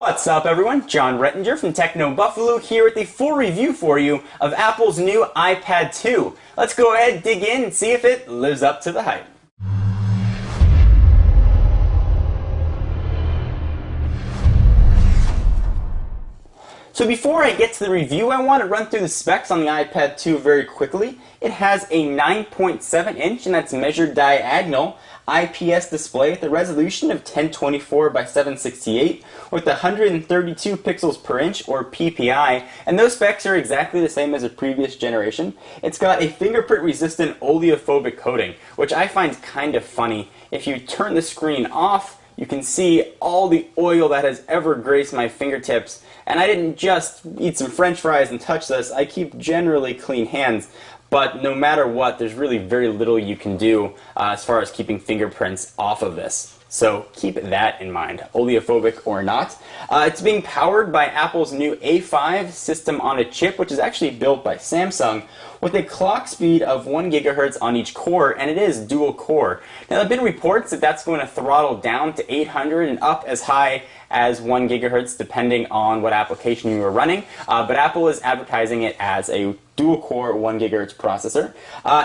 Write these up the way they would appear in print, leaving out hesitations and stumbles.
What's up everyone, John Rettinger from Techno Buffalo here with a full review for you of Apple's new iPad 2. Let's go ahead, dig in, and see if it lives up to the hype. So before I get to the review, I want to run through the specs on the iPad 2 very quickly. It has a 9.7 inch, and that's measured diagonal, IPS display with a resolution of 1024 by 768 with 132 pixels per inch, or PPI, and those specs are exactly the same as the previous generation. It's got a fingerprint resistant oleophobic coating, which I find kind of funny. If you turn the screen off, you can see all the oil that has ever graced my fingertips. And I didn't just eat some french fries and touch this, I keep generally clean hands. But no matter what, there's really very little you can do as far as keeping fingerprints off of this. So keep that in mind, oleophobic or not. It's being powered by Apple's new A5 system on a chip, which is actually built by Samsung, with a clock speed of 1 gigahertz on each core, and it is dual core. Now, there have been reports that that's going to throttle down to 800 and up as high as 1 gigahertz, depending on what application you are running, but Apple is advertising it as a dual-core 1 gigahertz processor.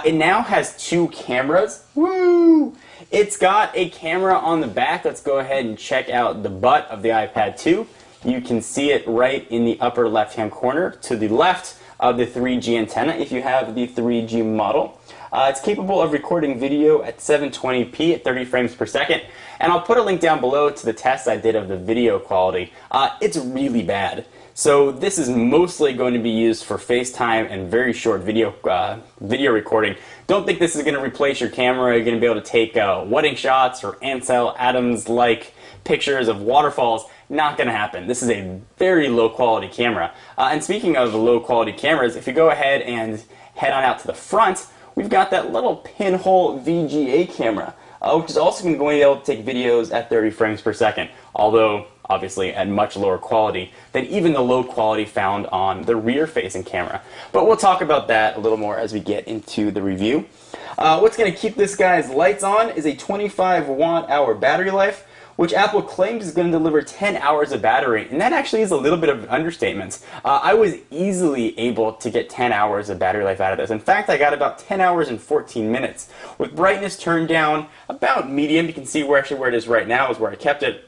It now has 2 cameras. Woo! It's got a camera on the back. Let's go ahead and check out the butt of the iPad 2. You can see it right in the upper left-hand corner to the left of the 3G antenna if you have the 3G model. It's capable of recording video at 720p at 30 frames per second, and I'll put a link down below to the test I did of the video quality. It's really bad. So this is mostly going to be used for FaceTime and very short video recording. Don't think this is going to replace your camera. You're going to be able to take wedding shots or Ansel Adams-like pictures of waterfalls. Not going to happen. This is a very low quality camera. And speaking of low quality cameras, if you go ahead and head on out to the front, we've got that little pinhole VGA camera, which is also going to be able to take videos at 30 frames per second, although obviously at much lower quality than even the low quality found on the rear-facing camera. But we'll talk about that a little more as we get into the review. What's going to keep this guy's lights on is a 25 watt-hour battery life, which Apple claims is going to deliver 10 hours of battery, and that actually is a little bit of an understatement. I was easily able to get 10 hours of battery life out of this. In fact, I got about 10 hours and 14 minutes. With brightness turned down about medium, you can see where it is right now is where I kept it.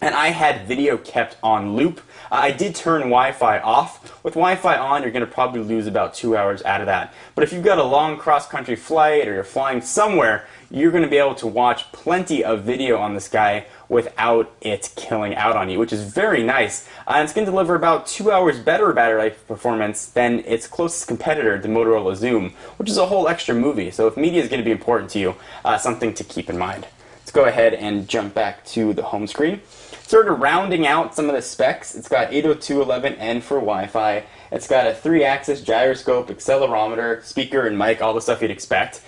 And I had video kept on loop. I did turn Wi-Fi off. With Wi-Fi on, you're going to probably lose about 2 hours out of that. But if you've got a long cross-country flight or you're flying somewhere, you're going to be able to watch plenty of video on this guy without it killing out on you, which is very nice. And it's going to deliver about 2 hours better battery life performance than its closest competitor, the Motorola Xoom, which is a whole extra movie. So if media is going to be important to you, something to keep in mind. Let's go ahead and jump back to the home screen. Sort of rounding out some of the specs, it's got 802.11n for Wi-Fi. It's got a 3-axis gyroscope, accelerometer, speaker, and mic, all the stuff you'd expect.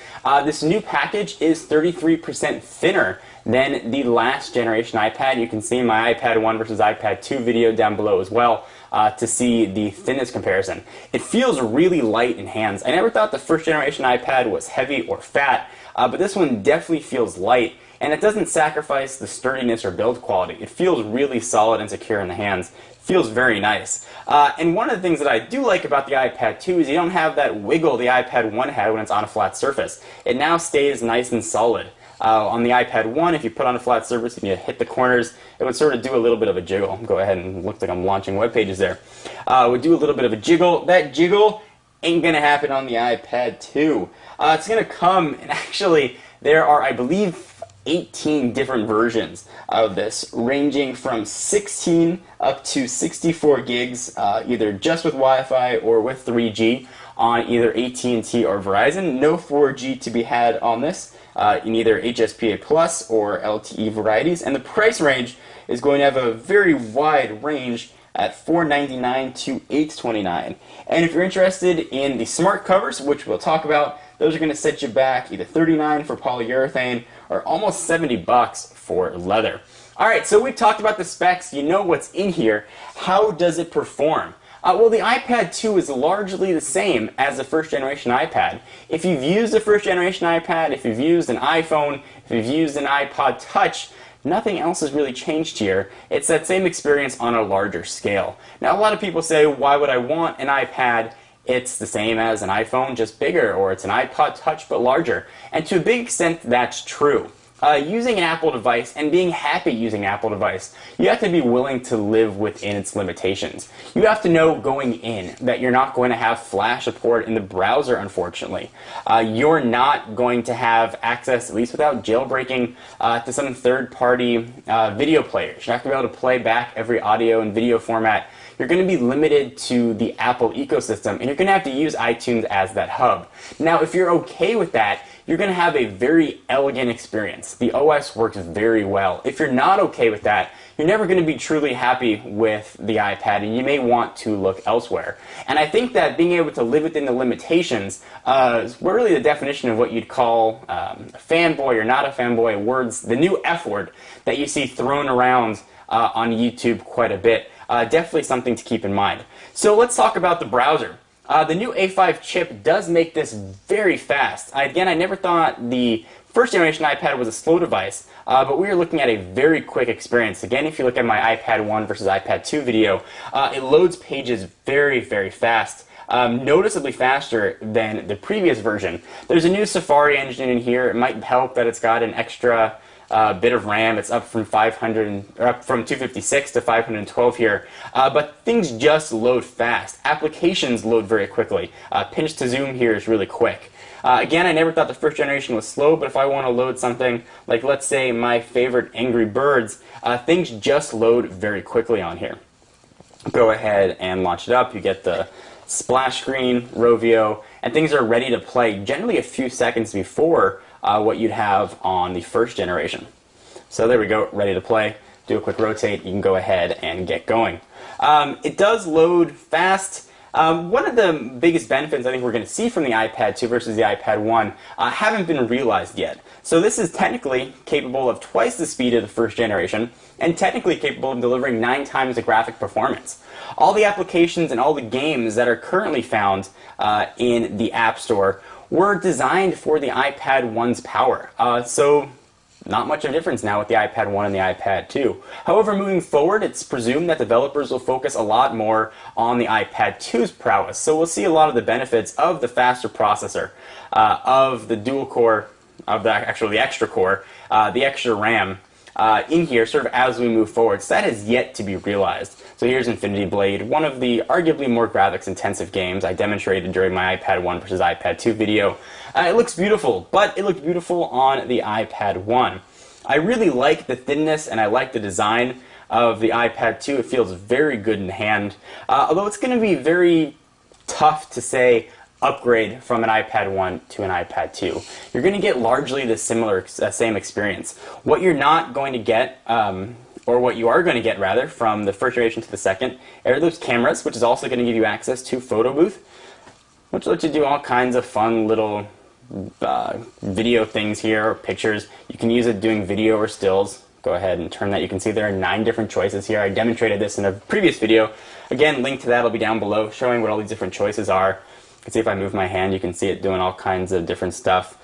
This new package is 33% thinner than the last generation iPad. You can see my iPad 1 versus iPad 2 video down below as well to see the thinness comparison. It feels really light in hands. I never thought the first generation iPad was heavy or fat, but this one definitely feels light. And it doesn't sacrifice the sturdiness or build quality. It feels really solid and secure in the hands. It feels very nice. And one of the things that I do like about the iPad 2 is you don't have that wiggle the iPad 1 had when it's on a flat surface. It now stays nice and solid. On the iPad 1, if you put on a flat surface and you hit the corners, it would sort of do a little bit of a jiggle. Go ahead and look like I'm launching web pages there. It would do a little bit of a jiggle. That jiggle ain't going to happen on the iPad 2. It's going to come, and actually there are, I believe, 18 different versions of this, ranging from 16 up to 64 gigs, either just with Wi-Fi or with 3G on either AT&T or Verizon. No 4G to be had on this in either HSPA Plus or LTE varieties, and the price range is going to have a very wide range at $499 to $829. And if you're interested in the smart covers, which we'll talk about, those are going to set you back either $39 for polyurethane or almost 70 bucks for leather. Alright, so we've talked about the specs, you know what's in here. How does it perform? Well, the iPad 2 is largely the same as the first generation iPad. If you've used the first generation iPad, if you've used an iPhone, if you've used an iPod Touch, Nothing else has really changed here. It's that same experience on a larger scale. Now, a lot of people say, why would I want an iPad? It's the same as an iPhone, just bigger, or it's an iPod Touch, but larger. And to a big extent, that's true. Using an Apple device and being happy using an Apple device, you have to be willing to live within its limitations. You have to know going in that you're not going to have Flash support in the browser, unfortunately. You're not going to have access, at least without jailbreaking, to some third-party video players. You're not going to be able to play back every audio and video format. You're going to be limited to the Apple ecosystem, and you're going to have to use iTunes as that hub. Now, if you're okay with that, you're going to have a very elegant experience. The OS works very well. If you're not okay with that, you're never going to be truly happy with the iPad, and you may want to look elsewhere. And I think that being able to live within the limitations is really the definition of what you'd call a fanboy or not a fanboy, words, the new F word that you see thrown around on YouTube quite a bit. Definitely something to keep in mind. So let's talk about the browser. The new A5 chip does make this very fast. Again, I never thought the first generation iPad was a slow device, but we are looking at a very quick experience. Again, if you look at my iPad 1 versus iPad 2 video, it loads pages very, very fast. Noticeably faster than the previous version. There's a new Safari engine in here. It might help that it's got an extra bit of RAM. It's up from 256 to 512 here, but things just load fast. Applications load very quickly. Pinch to zoom here is really quick. Again, I never thought the first generation was slow, but if I want to load something like, let's say, my favorite Angry Birds, things just load very quickly on here. Go ahead and launch it up. You get the splash screen, Rovio, and things are ready to play generally a few seconds before what you'd have on the first generation. So there we go, ready to play. Do a quick rotate, you can go ahead and get going. It does load fast. One of the biggest benefits I think we're going to see from the iPad 2 versus the iPad 1 haven't been realized yet. So this is technically capable of twice the speed of the first generation, and technically capable of delivering 9 times the graphic performance. All the applications and all the games that are currently found in the App Store were designed for the iPad 1's power. So not much of a difference now with the iPad 1 and the iPad 2. However, moving forward, it's presumed that developers will focus a lot more on the iPad 2's prowess. So we'll see a lot of the benefits of the faster processor, of the dual core, of the extra core, the extra RAM in here sort of as we move forward. So that has yet to be realized. So here's Infinity Blade, one of the arguably more graphics intensive games I demonstrated during my iPad 1 versus iPad 2 video. It looks beautiful, but it looked beautiful on the iPad 1. I really like the thinness and I like the design of the iPad 2. It feels very good in hand, although it's going to be very tough to say upgrade from an iPad 1 to an iPad 2. You're going to get largely the same experience. What you're not going to get, or what you are going to get rather, from the first generation to the second, are those cameras, which is also going to give you access to Photo Booth, which lets you do all kinds of fun little video things here, or pictures. You can use it doing video or stills. Go ahead and turn that. You can see there are 9 different choices here. I demonstrated this in a previous video. Again, link to that will be down below, showing what all these different choices are. You can see if I move my hand, you can see it doing all kinds of different stuff.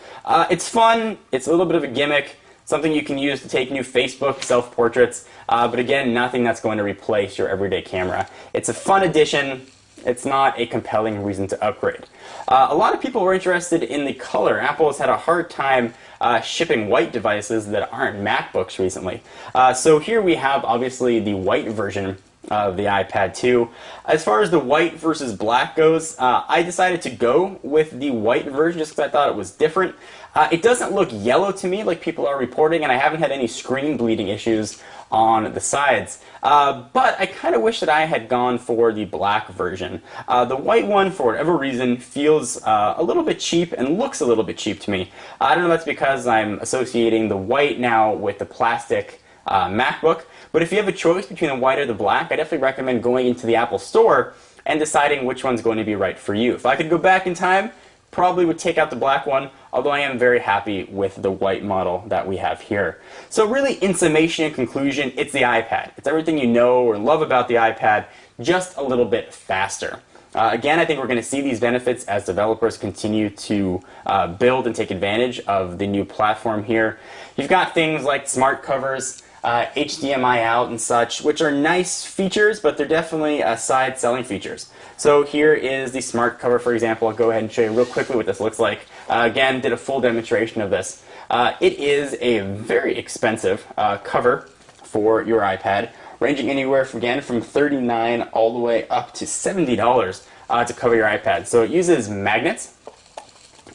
It's fun. It's a little bit of a gimmick. Something you can use to take new Facebook self-portraits, but again, nothing that's going to replace your everyday camera. It's a fun addition. It's not a compelling reason to upgrade. A lot of people were interested in the color. Apple has had a hard time shipping white devices that aren't MacBooks recently. So here we have obviously the white version of the iPad 2. As far as the white versus black goes, I decided to go with the white version just because I thought it was different. It doesn't look yellow to me like people are reporting, and I haven't had any screen bleeding issues on the sides. But I kind of wish that I had gone for the black version. The white one, for whatever reason, feels a little bit cheap and looks a little bit cheap to me. I don't know if that's because I'm associating the white now with the plastic MacBook, but if you have a choice between the white or the black, I definitely recommend going into the Apple Store and deciding which one's going to be right for you. If I could go back in time, probably would take out the black one, although I am very happy with the white model that we have here. So really, in summation and conclusion, it's the iPad. It's everything you know or love about the iPad, just a little bit faster. Again, I think we're going to see these benefits as developers continue to build and take advantage of the new platform here. You've got things like smart covers. HDMI out and such, which are nice features, but they're definitely side selling features. So here is the smart cover, for example. I'll go ahead and show you real quickly what this looks like. Again, did a full demonstration of this. It is a very expensive cover for your iPad, ranging anywhere from, again, from $39 all the way up to $70 to cover your iPad. So it uses magnets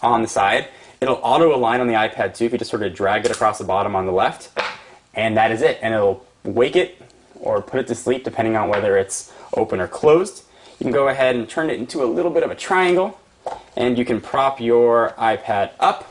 on the side. It'll auto-align on the iPad too if you just sort of drag it across the bottom on the left. And that is it. And it'll wake it or put it to sleep depending on whether it's open or closed. You can go ahead and turn it into a little bit of a triangle, and you can prop your iPad up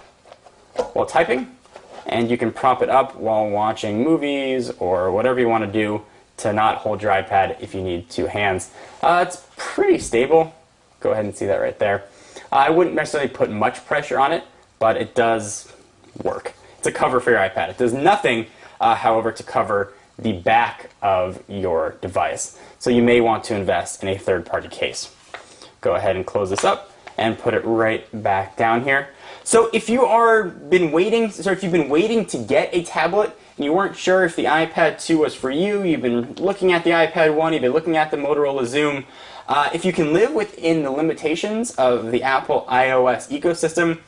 while typing, and you can prop it up while watching movies or whatever you want to do to not hold your iPad if you need two hands. It's pretty stable. Go ahead and see that right there. I wouldn't necessarily put much pressure on it, but it does work. It's a cover for your iPad. It does nothing, however, to cover the back of your device. So you may want to invest in a third-party case. Go ahead and close this up and put it right back down here. So if you've been waiting to get a tablet and you weren't sure if the iPad 2 was for you, you've been looking at the iPad 1, you've been looking at the Motorola Zoom, if you can live within the limitations of the Apple iOS ecosystem,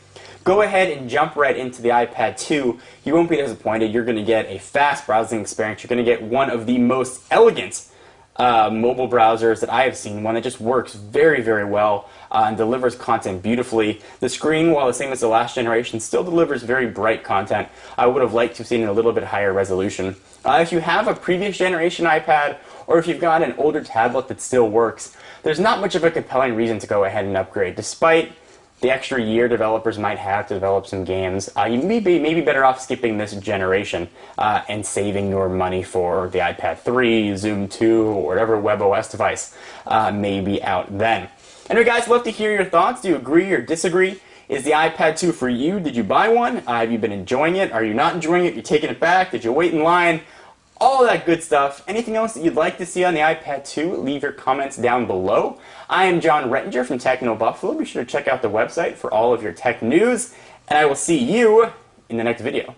go ahead and jump right into the iPad 2. You won't be disappointed. You're going to get a fast browsing experience. You're going to get one of the most elegant mobile browsers that I have seen, one that just works very, very well and delivers content beautifully. The screen, while the same as the last generation, still delivers very bright content. I would have liked to have seen a little bit higher resolution. If you have a previous generation iPad, or if you've got an older tablet that still works, there's not much of a compelling reason to go ahead and upgrade. Despite the extra year developers might have to develop some games, you may be better off skipping this generation and saving your money for the iPad 3, Zoom 2, or whatever WebOS device may be out then. Anyway, guys, love to hear your thoughts. Do you agree or disagree? Is the iPad 2 for you? Did you buy one? Have you been enjoying it? Are you not enjoying it? You're taking it back? Did you wait in line? All of that good stuff. Anything else that you'd like to see on the iPad 2, leave your comments down below. I am John Rettinger from Techno Buffalo. Be sure to check out the website for all of your tech news, and I will see you in the next video.